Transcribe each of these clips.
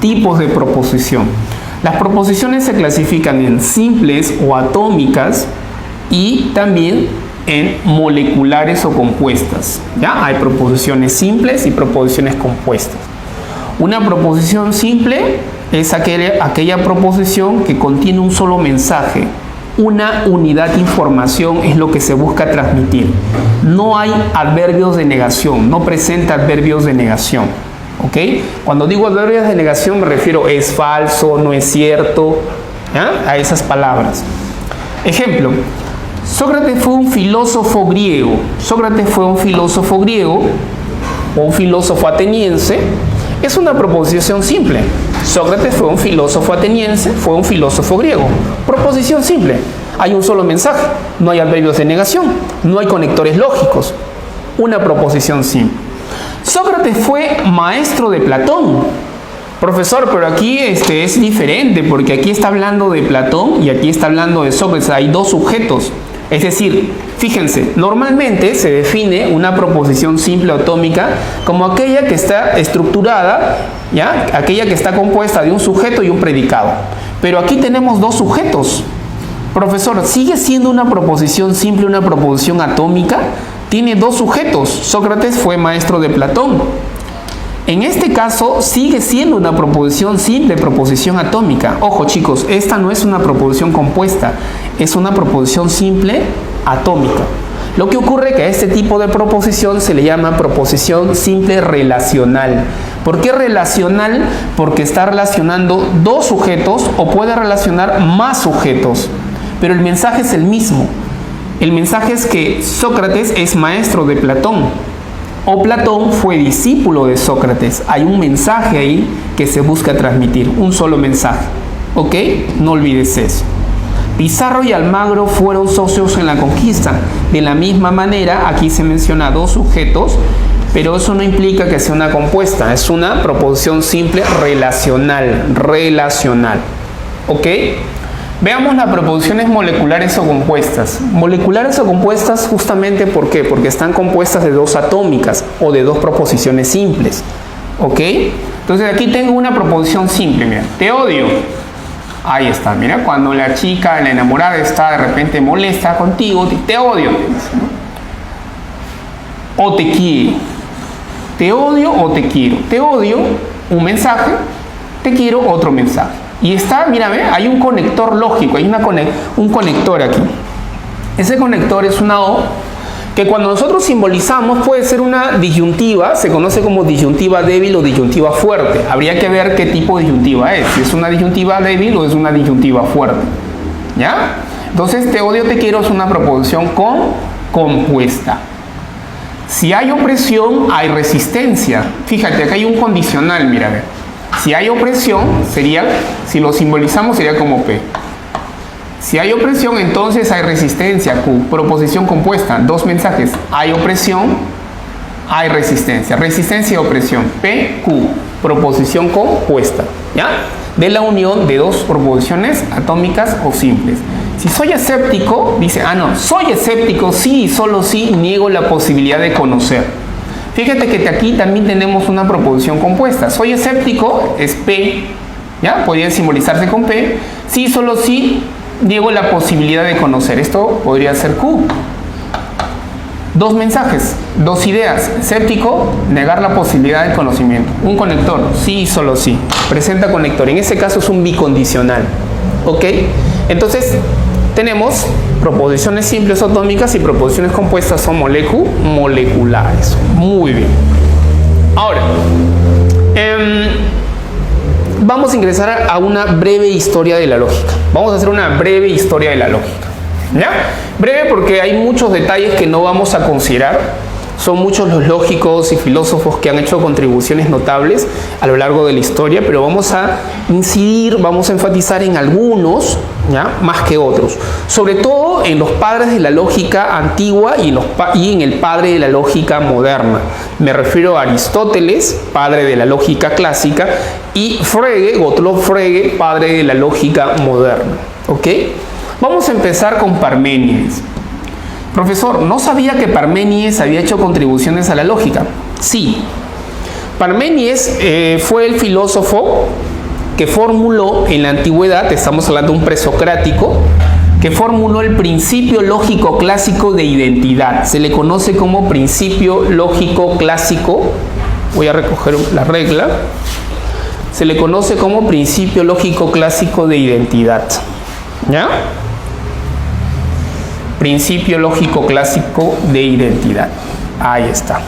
tipos de proposición. Las proposiciones se clasifican en simples o atómicas y también en moleculares o compuestas. ¿Ya? Hay proposiciones simples y proposiciones compuestas. Una proposición simple es aquella proposición que contiene un solo mensaje. Una unidad de información es lo que se busca transmitir. No hay adverbios de negación, no presenta adverbios de negación. ¿Ok? Cuando digo adverbios de negación me refiero es falso, no es cierto, ¿ya? A esas palabras. Ejemplo, Sócrates fue un filósofo griego. Sócrates fue un filósofo griego o un filósofo ateniense. Es una proposición simple. Sócrates fue un filósofo ateniense, fue un filósofo griego. Proposición simple. Hay un solo mensaje, no hay adverbios de negación, no hay conectores lógicos. Una proposición simple. Sócrates fue maestro de Platón. Profesor, pero aquí es diferente porque aquí está hablando de Platón y aquí está hablando de Sócrates. Hay dos sujetos. Es decir, fíjense, normalmente se define una proposición simple o atómica como aquella que está estructurada, ¿ya? Aquella que está compuesta de un sujeto y un predicado. Pero aquí tenemos dos sujetos. Profesor, ¿sigue siendo una proposición simple una proposición atómica? Tiene dos sujetos. Sócrates fue maestro de Platón. En este caso sigue siendo una proposición simple, proposición atómica. Ojo chicos, esta no es una proposición compuesta, es una proposición simple atómica. Lo que ocurre es que a este tipo de proposición se le llama proposición simple relacional. ¿Por qué relacional? Porque está relacionando dos sujetos o puede relacionar más sujetos, pero el mensaje es el mismo. El mensaje es que Sócrates es maestro de Platón o Platón fue discípulo de Sócrates. Hay un mensaje ahí que se busca transmitir, un solo mensaje. ¿Ok? No olvides eso. Pizarro y Almagro fueron socios en la conquista. De la misma manera, aquí se menciona dos sujetos, pero eso no implica que sea una compuesta, es una proposición simple relacional. ¿Ok? Veamos las proposiciones moleculares o compuestas. Moleculares o compuestas justamente ¿por qué? Porque están compuestas de dos atómicas o de dos proposiciones simples. ¿Ok? Entonces aquí tengo una proposición simple, mira, te odio. Ahí está, mira, cuando la chica, la enamorada está de repente molesta contigo, te odio. O te quiero. Te odio o te quiero. Te odio, un mensaje, te quiero, otro mensaje. Y está, mira, ve, hay un conector lógico, hay un conector aquí. Ese conector es una O que cuando nosotros simbolizamos puede ser una disyuntiva, se conoce como disyuntiva débil o disyuntiva fuerte. Habría que ver qué tipo de disyuntiva es, si es una disyuntiva débil o es una disyuntiva fuerte. ¿Ya? Entonces, te odio, te quiero es una proposición compuesta. Si hay opresión, hay resistencia. Fíjate, acá hay un condicional, mira, ve. Si hay opresión, sería, si lo simbolizamos, sería como P. Si hay opresión, entonces hay resistencia, Q. Proposición compuesta, dos mensajes. Hay opresión, hay resistencia. Resistencia y opresión, P, Q. Proposición compuesta, ¿ya? De la unión de dos proposiciones atómicas o simples. Si soy escéptico, dice, no, soy escéptico, sí y solo sí niego la posibilidad de conocer. Fíjate que aquí también tenemos una proposición compuesta. Soy escéptico, es P, ¿ya? Podría simbolizarse con P. Sí, solo sí, niego la posibilidad de conocer. Esto podría ser Q. Dos mensajes, dos ideas. Escéptico, negar la posibilidad de conocimiento. Un conector, sí y solo sí. Presenta conector. En ese caso es un bicondicional. ¿Ok? Entonces, tenemos proposiciones simples o atómicas y proposiciones compuestas son moleculares. Muy bien. Ahora, vamos a ingresar a una breve historia de la lógica. Vamos a hacer una breve historia de la lógica. ¿Ya? Breve porque hay muchos detalles que no vamos a considerar. Son muchos los lógicos y filósofos que han hecho contribuciones notables a lo largo de la historia, pero vamos a incidir, vamos a enfatizar en algunos, ¿ya? Más que otros. Sobre todo en los padres de la lógica antigua y en el padre de la lógica moderna. Me refiero a Aristóteles, padre de la lógica clásica, y Frege, Gottlob Frege, padre de la lógica moderna. ¿Ok? Vamos a empezar con Parménides. Profesor, ¿no sabía que Parménides había hecho contribuciones a la lógica? Sí. Parménides fue el filósofo que formuló en la antigüedad, estamos hablando de un presocrático, que formuló el principio lógico clásico de identidad. Se le conoce como principio lógico clásico. Voy a recoger la regla. Se le conoce como principio lógico clásico de identidad. ¿Ya? Principio lógico clásico de identidad. Ahí está.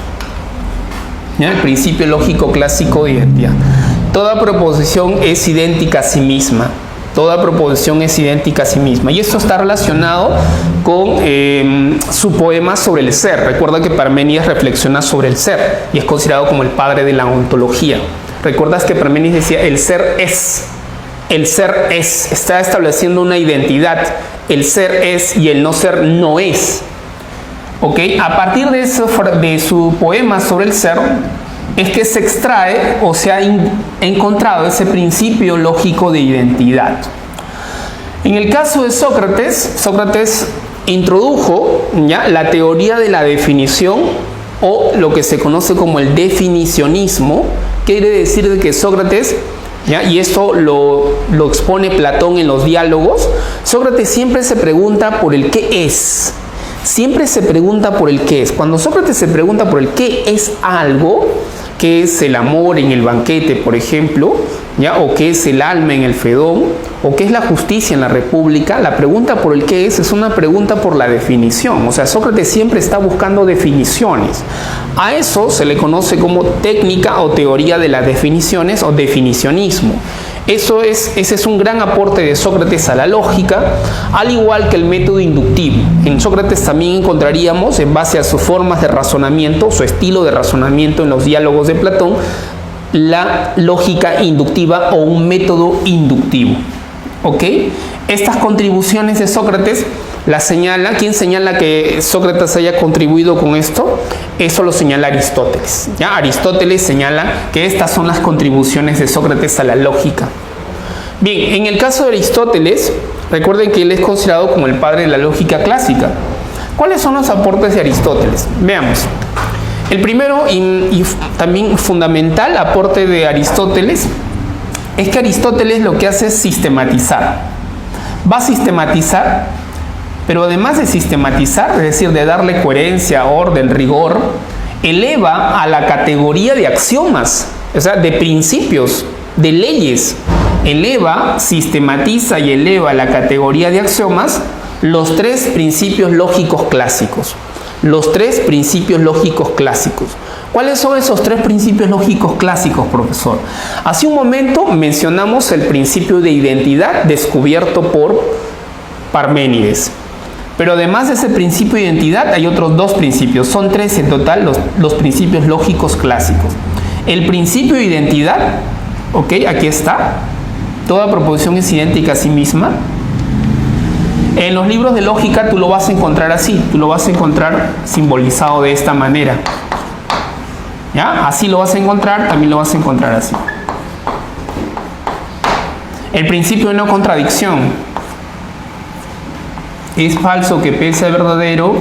¿Ya? El principio lógico clásico de identidad. Toda proposición es idéntica a sí misma. Toda proposición es idéntica a sí misma. Y esto está relacionado con su poema sobre el ser. Recuerda que Parménides reflexiona sobre el ser y es considerado como el padre de la ontología. Recuerdas que Parménides decía, el ser es. El ser es. Está estableciendo una identidad. El ser es y el no ser no es. ¿Ok? A partir de su poema sobre el ser, es que se extrae o se ha encontrado ese principio lógico de identidad. En el caso de Sócrates, Sócrates introdujo ya la teoría de la definición o lo que se conoce como el definicionismo. Quiere decir que Sócrates, ¿ya? Y esto lo expone Platón en los diálogos, Sócrates siempre se pregunta por el qué es. Siempre se pregunta por el qué es. Cuando Sócrates se pregunta por el qué es algo, qué es el amor en el banquete, por ejemplo, ¿ya? O qué es el alma en el Fedón, o qué es la justicia en la República, la pregunta por el qué es una pregunta por la definición. O sea, Sócrates siempre está buscando definiciones. A eso se le conoce como técnica o teoría de las definiciones o definicionismo. Ese es un gran aporte de Sócrates a la lógica, al igual que el método inductivo. En Sócrates también encontraríamos, en base a sus formas de razonamiento, su estilo de razonamiento en los diálogos de Platón, la lógica inductiva o un método inductivo. ¿Ok? Estas contribuciones de Sócrates las señala. ¿Quién señala que Sócrates haya contribuido con esto? Eso lo señala Aristóteles. ¿Ya? Aristóteles señala que estas son las contribuciones de Sócrates a la lógica. Bien, en el caso de Aristóteles, recuerden que él es considerado como el padre de la lógica clásica. ¿Cuáles son los aportes de Aristóteles? Veamos. El primero y también fundamental aporte de Aristóteles es que Aristóteles lo que hace es sistematizar. Va a sistematizar, pero además de sistematizar, es decir, de darle coherencia, orden, rigor, eleva a la categoría de axiomas, o sea, de principios, de leyes. Eleva, sistematiza y eleva a la categoría de axiomas los tres principios lógicos clásicos. Los tres principios lógicos clásicos. ¿Cuáles son esos tres principios lógicos clásicos, profesor? Hace un momento mencionamos el principio de identidad descubierto por Parménides. Pero además de ese principio de identidad hay otros dos principios. Son tres en total los principios lógicos clásicos. El principio de identidad, ¿ok? Aquí está. Toda proposición es idéntica a sí misma. En los libros de lógica tú lo vas a encontrar así. Tú lo vas a encontrar simbolizado de esta manera. ¿Ya? Así lo vas a encontrar, también lo vas a encontrar así. El principio de no contradicción. Es falso que P sea verdadero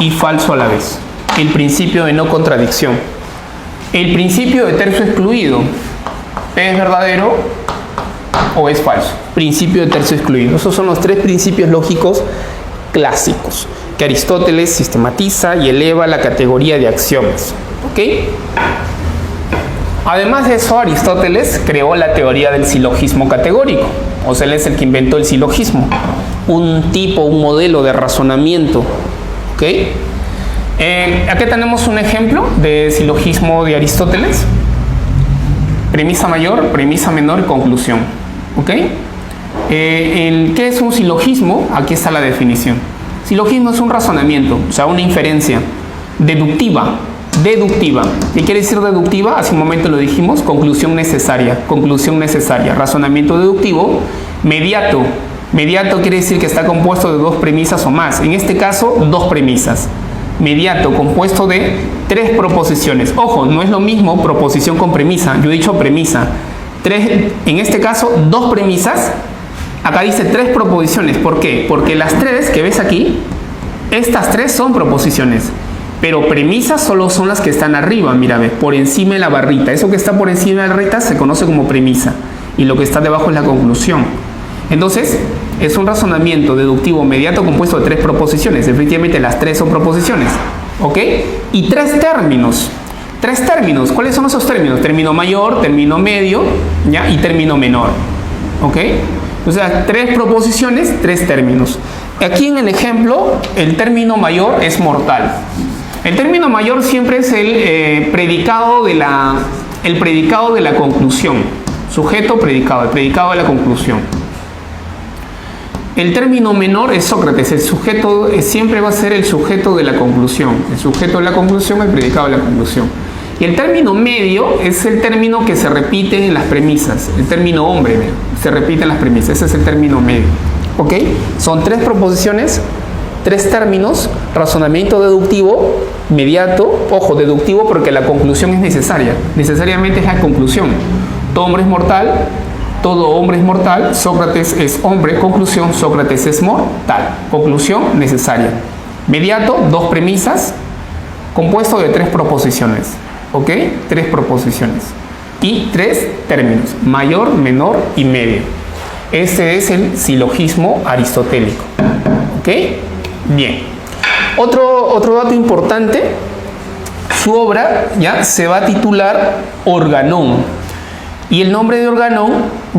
y falso a la vez. El principio de no contradicción. El principio de tercio excluido. P es verdadero o es falso. Principio de tercio excluido. Esos son los tres principios lógicos clásicos que Aristóteles sistematiza y eleva a la categoría de axiomas. ¿Ok? Además de eso, Aristóteles creó la teoría del silogismo categórico. O sea, él es el que inventó el silogismo. Un tipo, un modelo de razonamiento. ¿Ok? Aquí tenemos un ejemplo de silogismo de Aristóteles. Premisa mayor, premisa menor y conclusión. ¿Ok? ¿Qué es un silogismo? Aquí está la definición. Silogismo es un razonamiento, o sea, una inferencia deductiva. Deductiva. ¿Qué quiere decir deductiva? Hace un momento lo dijimos. Conclusión necesaria. Conclusión necesaria. Razonamiento deductivo. Mediato. Mediato quiere decir que está compuesto de dos premisas o más. En este caso, dos premisas. Mediato, compuesto de tres proposiciones. Ojo, no es lo mismo proposición con premisa. Yo he dicho premisa. En este caso, dos premisas. Acá dice tres proposiciones. ¿Por qué? Porque las tres que ves aquí, estas tres son proposiciones. Pero premisas solo son las que están arriba, mira, ve, por encima de la barrita. Eso que está por encima de la barrita se conoce como premisa. Y lo que está debajo es la conclusión. Entonces, es un razonamiento deductivo mediato compuesto de 3 proposiciones. Efectivamente, las 3 son proposiciones. ¿Ok? Y 3 términos. 3 términos. ¿Cuáles son esos términos? Término mayor, término medio, ¿ya? Y término menor. ¿Ok? O sea, 3 proposiciones, 3 términos. Aquí en el ejemplo, el término mayor es mortal. El término mayor siempre es el predicado de la conclusión. Sujeto, predicado, el predicado de la conclusión. El término menor es Sócrates, el sujeto siempre va a ser el sujeto de la conclusión. El sujeto de la conclusión, el predicado de la conclusión. Y el término medio es el término que se repite en las premisas. El término hombre se repite en las premisas. Ese es el término medio. ¿Ok? Son 3 proposiciones, 3 términos, razonamiento deductivo, mediato, ojo, deductivo porque la conclusión es necesaria. Necesariamente es la conclusión. Todo hombre es mortal, todo hombre es mortal, Sócrates es hombre, conclusión, Sócrates es mortal. Conclusión necesaria. Mediato, 2 premisas, compuesto de 3 proposiciones. ¿Ok? 3 proposiciones. Y 3 términos, mayor, menor y medio. Este es el silogismo aristotélico. ¿Ok? Bien. Otro dato importante, su obra ya se va a titular Organón. Y el nombre de Organón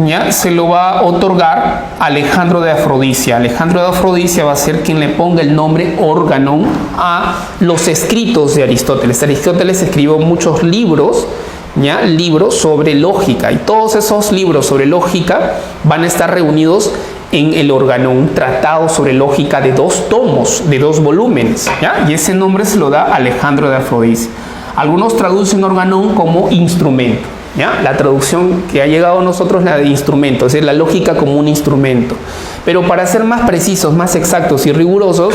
ya se lo va a otorgar Alejandro de Afrodisia. Alejandro de Afrodisia va a ser quien le ponga el nombre Organón a los escritos de Aristóteles. Aristóteles escribió muchos libros, ¿ya? Libros sobre lógica, y todos esos libros sobre lógica van a estar reunidos en el Organón, un tratado sobre lógica de 2 tomos, de 2 volúmenes, ¿ya? Y ese nombre se lo da Alejandro de Afrodisia. Algunos traducen Organón como instrumento, ¿ya? La traducción que ha llegado a nosotros es la de instrumento, es decir, la lógica como un instrumento. Pero para ser más precisos, más exactos y rigurosos,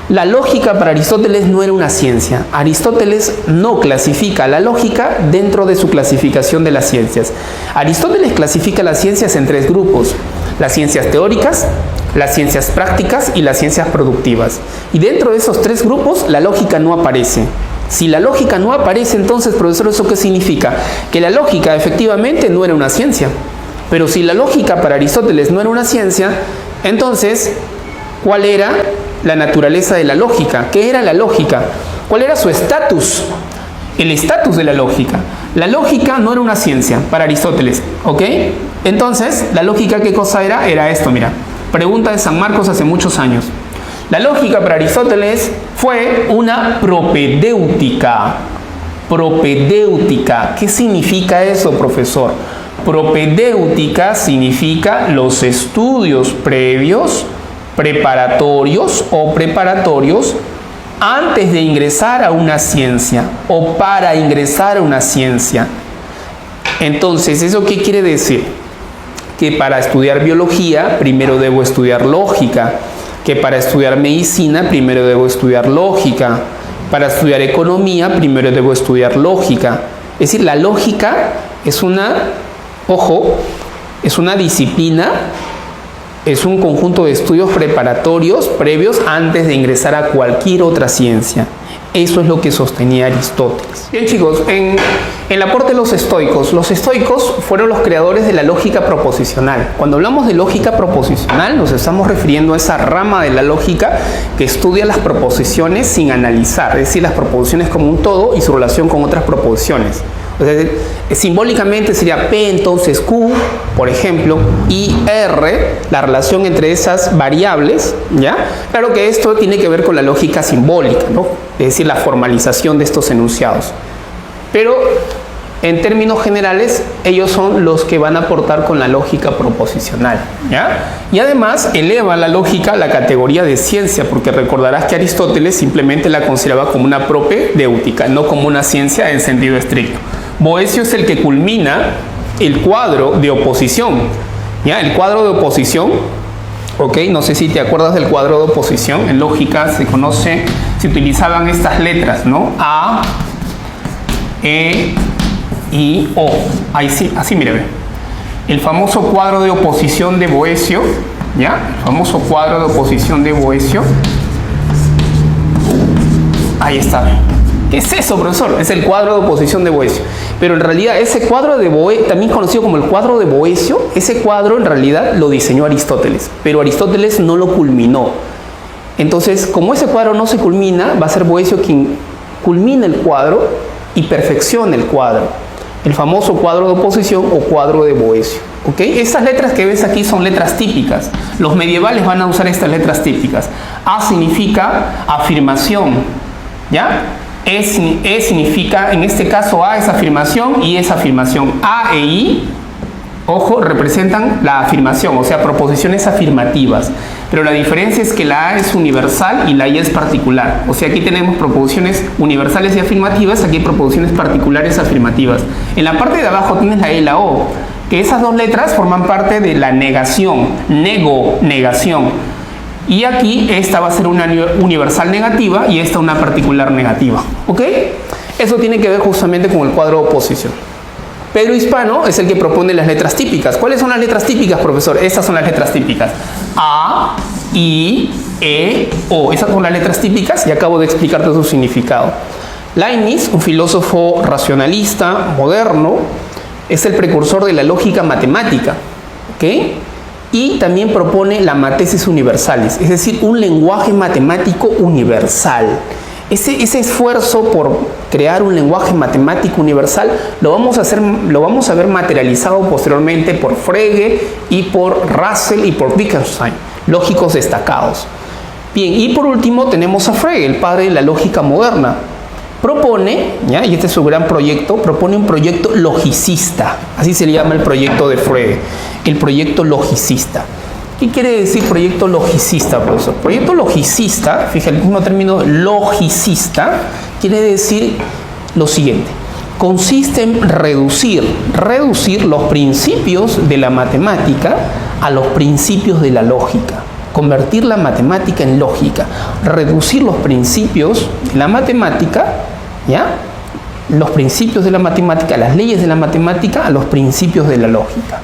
la lógica para Aristóteles no era una ciencia. Aristóteles no clasifica la lógica dentro de su clasificación de las ciencias. Aristóteles clasifica las ciencias en 3 grupos: las ciencias teóricas, las ciencias prácticas y las ciencias productivas. Y dentro de esos 3 grupos, la lógica no aparece. Si la lógica no aparece, entonces, profesor, ¿eso qué significa? Que la lógica efectivamente no era una ciencia. Pero si la lógica para Aristóteles no era una ciencia, entonces, ¿cuál era la naturaleza de la lógica? ¿Qué era la lógica? ¿Cuál era su estatus? El estatus de la lógica. La lógica no era una ciencia para Aristóteles, ¿ok? Entonces, ¿la lógica qué cosa era? Era esto, mira. Pregunta de San Marcos hace muchos años. La lógica para Aristóteles fue una propedéutica. Propedéutica. ¿Qué significa eso, profesor? Propedéutica significa los estudios previos, preparatorios o preparatorios antes de ingresar a una ciencia o para ingresar a una ciencia. Entonces, ¿eso qué quiere decir? Que para estudiar biología primero debo estudiar lógica, que para estudiar medicina primero debo estudiar lógica, para estudiar economía primero debo estudiar lógica. Es decir, la lógica es una, ojo, es una disciplina, es un conjunto de estudios preparatorios previos antes de ingresar a cualquier otra ciencia. Eso es lo que sostenía Aristóteles. Bien, chicos, en el aporte de los estoicos fueron los creadores de la lógica proposicional. Cuando hablamos de lógica proposicional, nos estamos refiriendo a esa rama de la lógica que estudia las proposiciones sin analizar, es decir, las proposiciones como un todo y su relación con otras proposiciones. O sea, simbólicamente sería P, entonces Q, por ejemplo, y R, la relación entre esas variables, ¿ya? Claro que esto tiene que ver con la lógica simbólica, ¿no? Es decir, la formalización de estos enunciados. Pero, en términos generales, ellos son los que van a aportar con la lógica proposicional, ¿ya? Y además, eleva la lógica a la categoría de ciencia, porque recordarás que Aristóteles simplemente la consideraba como una propedéutica, no como una ciencia en sentido estricto. Boecio es el que culmina el cuadro de oposición, ¿ya? El cuadro de oposición, ¿ok? No sé si te acuerdas del cuadro de oposición. En lógica se conoce, se utilizaban estas letras, ¿no? A, E, I, O. Ahí sí, así mire, ve. El famoso cuadro de oposición de Boecio, ¿ya? El famoso cuadro de oposición de Boecio. Ahí está. ¿Qué es eso, profesor? Es el cuadro de oposición de Boecio. Pero en realidad ese cuadro de Boecio, también conocido como el cuadro de Boecio, ese cuadro en realidad lo diseñó Aristóteles, pero Aristóteles no lo culminó. Entonces, como ese cuadro no se culmina, va a ser Boecio quien culmina el cuadro y perfecciona el cuadro. El famoso cuadro de oposición o cuadro de Boecio. ¿Ok? Estas letras que ves aquí son letras típicas. Los medievales van a usar estas letras típicas. A significa afirmación, ¿ya? E significa, en este caso A es afirmación y es afirmación. A e I, ojo, representan la afirmación, o sea, proposiciones afirmativas. Pero la diferencia es que la A es universal y la I es particular. O sea, aquí tenemos proposiciones universales y afirmativas, aquí hay proposiciones particulares afirmativas. En la parte de abajo tienes la E y la O, que esas dos letras forman parte de la negación, negación. Y aquí esta va a ser una universal negativa y esta una particular negativa. ¿Ok? Eso tiene que ver justamente con el cuadro de oposición. Pedro Hispano es el que propone las letras típicas. ¿Cuáles son las letras típicas, profesor? Estas son las letras típicas. A, I, E, O. Esas son las letras típicas y acabo de explicarte su significado. Leibniz, un filósofo racionalista moderno, es el precursor de la lógica matemática. ¿Ok? Y también propone la matesis universalis, es decir, un lenguaje matemático universal. Ese esfuerzo por crear un lenguaje matemático universal lo vamos a ver materializado posteriormente por Frege y por Russell y por Wittgenstein, lógicos destacados. Bien, y por último tenemos a Frege, el padre de la lógica moderna. Propone, ¿ya? Y este es su gran proyecto, propone un proyecto logicista, así se le llama el proyecto de Frege, el proyecto logicista. ¿Qué quiere decir proyecto logicista, profesor? Proyecto logicista, fíjate, el mismo término logicista, quiere decir lo siguiente: consiste en reducir los principios de la matemática a los principios de la lógica. Convertir la matemática en lógica, reducir los principios de la matemática, ¿ya? Los principios de la matemática, las leyes de la matemática a los principios de la lógica.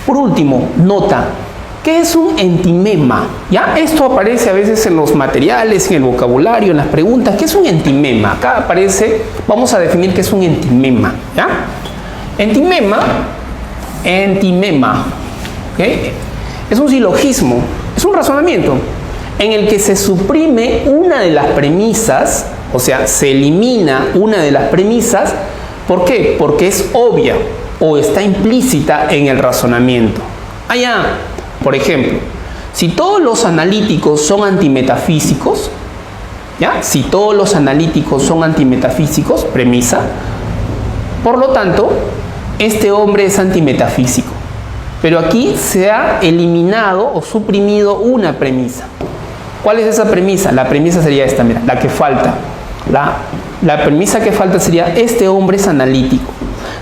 Por último, nota, ¿qué es un entimema? ¿Ya? Esto aparece a veces en los materiales, en el vocabulario, en las preguntas. ¿Qué es un entimema? Acá aparece, vamos a definir qué es un entimema, ¿ya? Entimema, ¿okay? Es un silogismo, es un razonamiento en el que se suprime una de las premisas, o sea, se elimina una de las premisas. ¿Por qué? Porque es obvia o está implícita en el razonamiento. Por ejemplo, si todos los analíticos son antimetafísicos, ¿ya? Si todos los analíticos son antimetafísicos, premisa, por lo tanto, este hombre es antimetafísico. Pero aquí se ha eliminado o suprimido una premisa. ¿Cuál es esa premisa? La premisa sería esta, mira, la que falta. La premisa que falta sería: este hombre es analítico.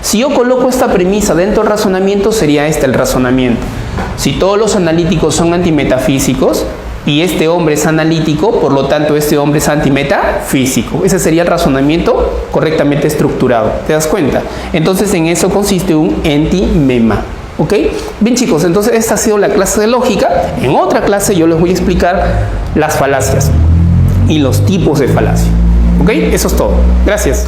Si yo coloco esta premisa dentro del razonamiento, sería este el razonamiento. Si todos los analíticos son antimetafísicos y este hombre es analítico, por lo tanto este hombre es antimetafísico. Ese sería el razonamiento correctamente estructurado. ¿Te das cuenta? Entonces en eso consiste un entimema. ¿Ok? Bien, chicos, entonces esta ha sido la clase de lógica. En otra clase yo les voy a explicar las falacias y los tipos de falacia. ¿Ok? Eso es todo. Gracias.